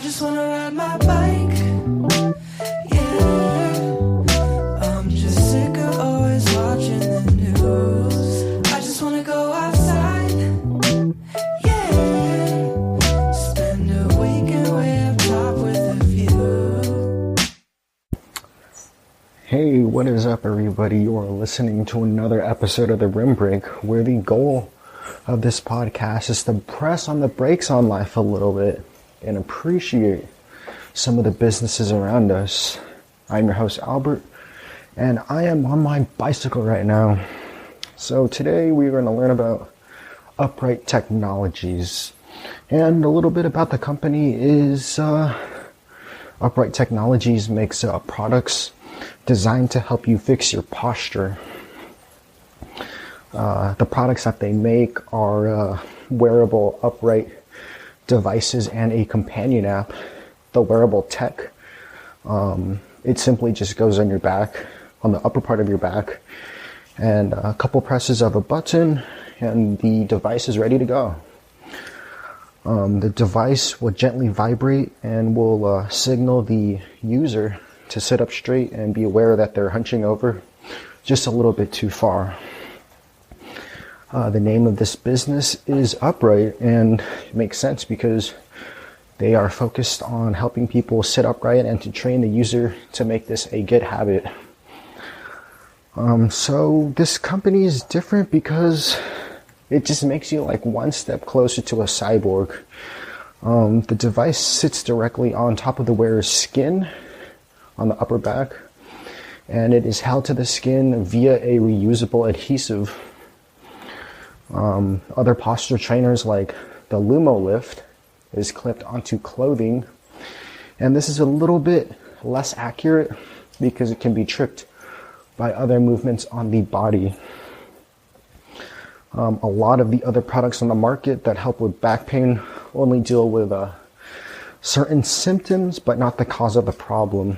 I just wanna ride my bike, yeah. I'm just sick of always watching the news. I just wanna go outside, yeah. Spend a weekend way up top with a view. Hey, what is up, everybody? You are listening to another episode of The Rim Break, where the goal of this podcast is to press on the brakes on life a little bit and appreciate some of the businesses around us. I'm your host, Albert, and I am on my bicycle right now. So today we're going to learn about Upright Technologies. And a little bit about the company is Upright Technologies makes products designed to help you fix your posture. The products that they make are wearable upright devices and a companion app. The wearable tech, it simply just goes on your back, on the upper part of your back, and a couple presses of a button, and the device is ready to go. The device will gently vibrate and will signal the user to sit up straight and be aware that they're hunching over just a little bit too far. The name of this business is Upright, and it makes sense because they are focused on helping people sit upright and to train the user to make this a good habit. So this company is different because it just makes you like one step closer to a cyborg. The device sits directly on top of the wearer's skin on the upper back, and it is held to the skin via a reusable adhesive. Other posture trainers like the Lumo lift is clipped onto clothing, and this is a little bit less accurate because it can be tripped by other movements on the body. A lot of the other products on the market that help with back pain only deal with certain symptoms but not the cause of the problem.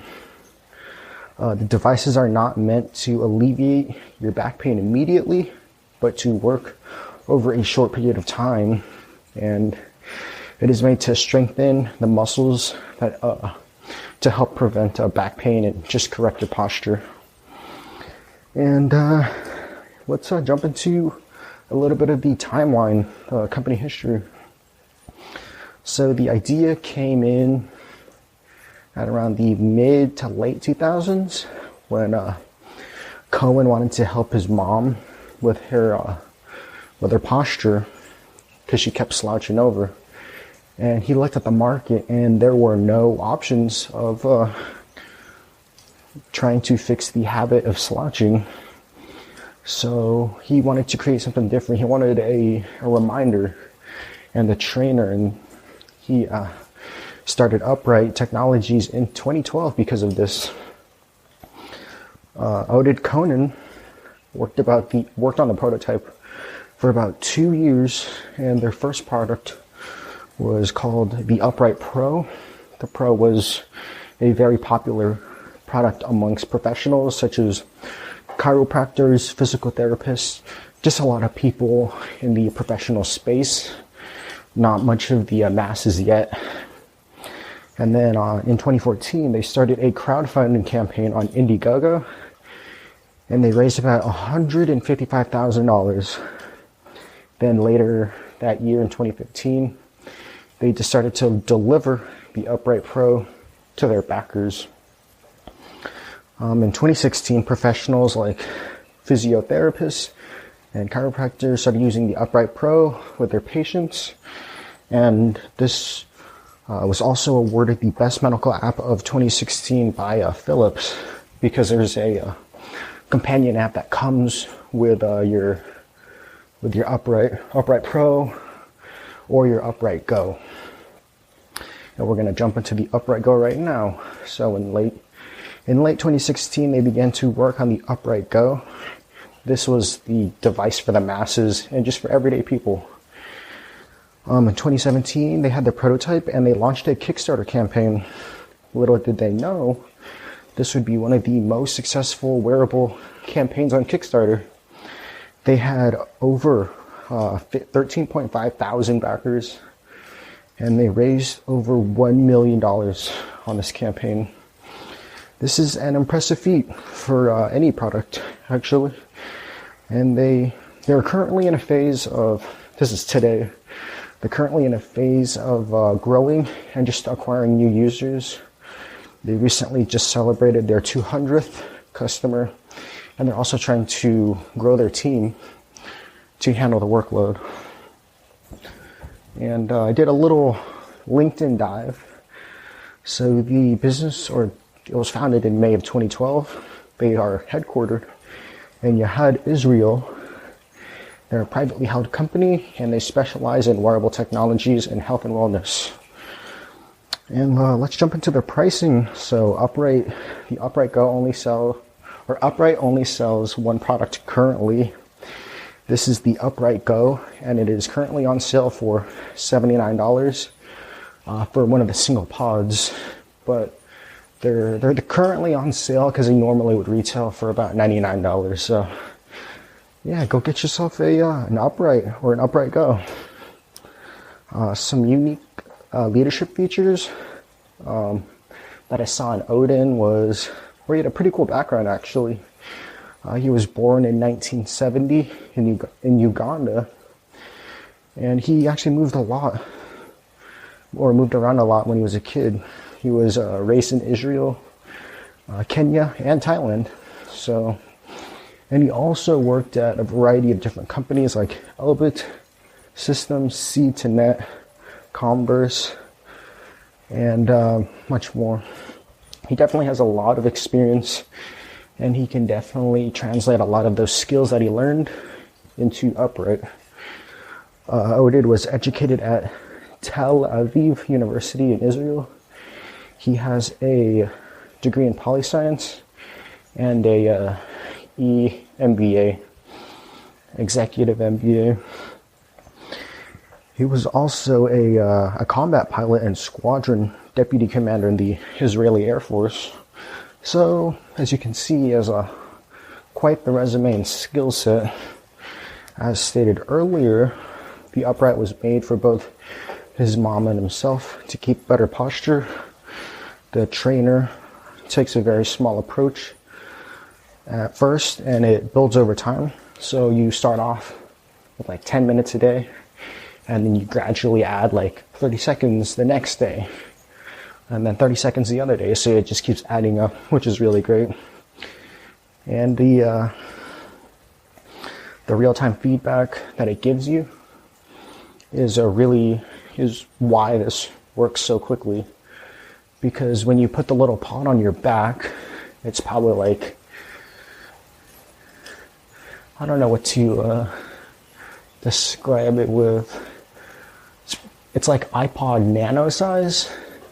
The devices are not meant to alleviate your back pain immediately, but to work over a short period of time, and it is made to strengthen the muscles that to help prevent back pain and just correct your posture. And let's jump into a little bit of the timeline, company history. So the idea came in at around the mid to late 2000s when Cohen wanted to help his mom with her posture because she kept slouching over, and he looked at the market and there were no options of trying to fix the habit of slouching. So he wanted to create something different. He wanted a reminder and a trainer, and he started Upright Technologies in 2012 because of this. Oded Conan worked on the prototype for about 2 years, and their first product was called the Upright Pro. The Pro was a very popular product amongst professionals such as chiropractors, physical therapists, just a lot of people in the professional space, not much of the masses yet. And then in 2014, they started a crowdfunding campaign on Indiegogo, and they raised about $155,000. Then later that year in 2015, they just started to deliver the Upright Pro to their backers. In 2016, professionals like physiotherapists and chiropractors started using the Upright Pro with their patients, and this was also awarded the Best Medical App of 2016 by Philips, because there's a companion app that comes with your Upright Pro or your Upright Go. And we're going to jump into the Upright Go right now. So in late 2016, they began to work on the Upright Go. This was the device for the masses and just for everyday people. In 2017, they had their prototype and they launched a Kickstarter campaign. Little did they know, this would be one of the most successful wearable campaigns on Kickstarter. They had over 13.5 thousand backers, and they raised over $1 million on this campaign. This is an impressive feat for any product, actually. And they're currently in a phase of, this is today, they're currently in a phase of growing and just acquiring new users. They recently just celebrated their 200th customer, and they're also trying to grow their team to handle the workload. And I did a little LinkedIn dive. So the business, or it was founded in May of 2012. They are headquartered in Yahad, Israel. They're a privately held company, and they specialize in wearable technologies and health and wellness. And let's jump into their pricing. So the Upright Go Upright only sells one product currently. This is the Upright Go, and it is currently on sale for $79 for one of the single pods. But they're currently on sale because they normally would retail for about $99. So yeah, go get yourself an Upright or an Upright Go. Some unique leadership features that I saw in Odin was, where he had a pretty cool background actually. He was born in 1970 in Uganda, and he actually moved around a lot when he was a kid. He was raised in Israel, Kenya, and Thailand. So, and he also worked at a variety of different companies like Elbit Systems, C2Net, Converse, and much more. He definitely has a lot of experience, and he can definitely translate a lot of those skills that he learned into Upright. Oded was educated at Tel Aviv University in Israel. He has a degree in poli-science and a MBA, executive MBA. He was also a combat pilot and squadron deputy commander in the Israeli Air Force. So, as you can see, he has quite the resume and skill set. As stated earlier, the Upright was made for both his mom and himself to keep better posture. The trainer takes a very small approach at first, and it builds over time. So you start off with like 10 minutes a day, and then you gradually add like 30 seconds the next day, and then 30 seconds the other day. So it just keeps adding up, which is really great. And the real-time feedback that it gives you is why this works so quickly. Because when you put the little pod on your back, it's probably like, I don't know what to describe it with. It's like iPod Nano size,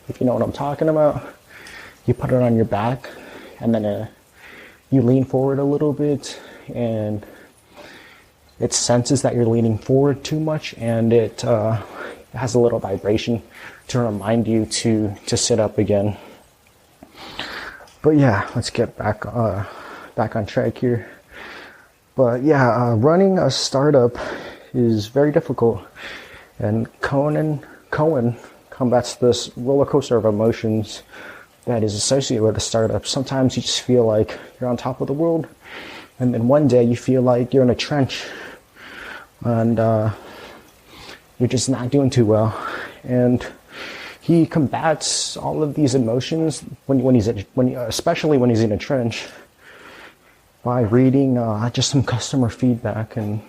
if you know what I'm talking about. You put it on your back, and then you lean forward a little bit, and it senses that you're leaning forward too much, and it has a little vibration to remind you to sit up again. But yeah, let's get back on track here. But yeah, running a startup is very difficult, and Cohen combats this roller coaster of emotions that is associated with a startup. Sometimes you just feel like you're on top of the world, and then one day you feel like you're in a trench, and you're just not doing too well. And he combats all of these emotions especially when he's in a trench, by reading just some customer feedback and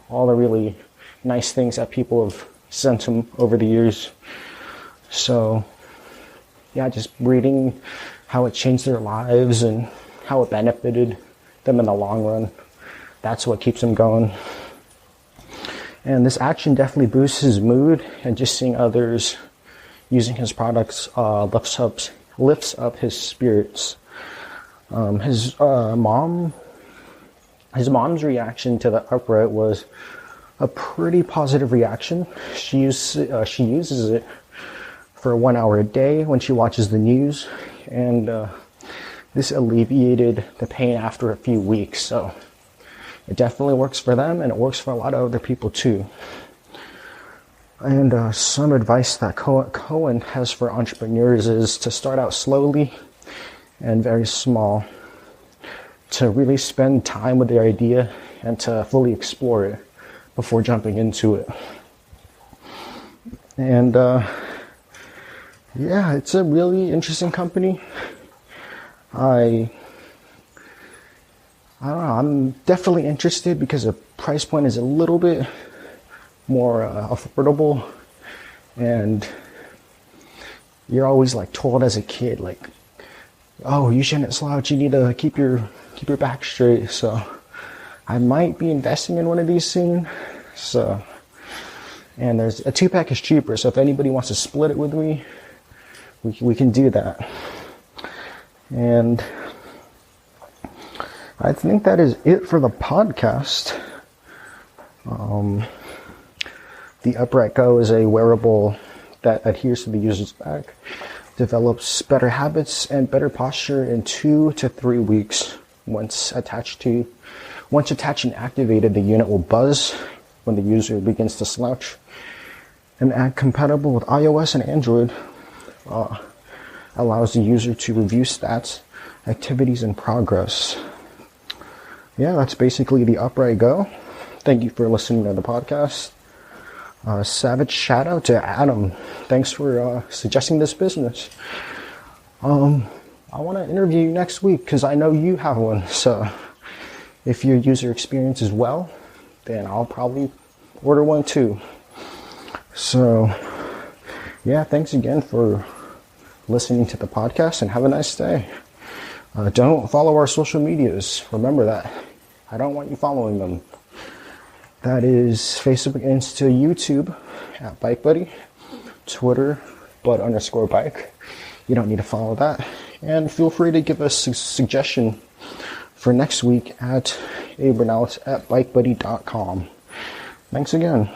all the really nice things that people have sent him over the years. So yeah, just reading how it changed their lives and how it benefited them in the long run. That's what keeps him going. And this action definitely boosts his mood, and just seeing others using his products lifts up his spirits. His mom's reaction to the Upright was a pretty positive reaction. She uses it for 1 hour a day when she watches the news, and this alleviated the pain after a few weeks. So it definitely works for them, and it works for a lot of other people too. And some advice that Cohen has for entrepreneurs is to start out slowly and very small, to really spend time with the idea and to fully explore it before jumping into it. And yeah, it's a really interesting company. I don't know, I'm definitely interested because the price point is a little bit more affordable, and you're always like told as a kid, like, oh, you shouldn't slouch, you need to keep your back straight. So I might be investing in one of these soon. So, and there's a 2-pack is cheaper, so if anybody wants to split it with me, we can do that. And I think that is it for the podcast. The Upright Go is a wearable that adheres to the user's back, develops better habits and better posture in 2 to 3 weeks. Once attached and activated, the unit will buzz when the user begins to slouch. An app compatible with iOS and Android allows the user to review stats, activities, and progress. Yeah, that's basically the Upright Go. Thank you for listening to the podcast. Savage shout out to Adam. Thanks for suggesting this business. I want to interview you next week because I know you have one. So if your user experience is well, then I'll probably order one too. So yeah, thanks again for listening to the podcast and have a nice day. Don't follow our social medias. Remember that. I don't want you following them. That is Facebook, Insta, YouTube at Bikebudie, Twitter, bud_bike. You don't need to follow that. And feel free to give us a suggestion for next week at abranalis@bikebudie.com. Thanks again.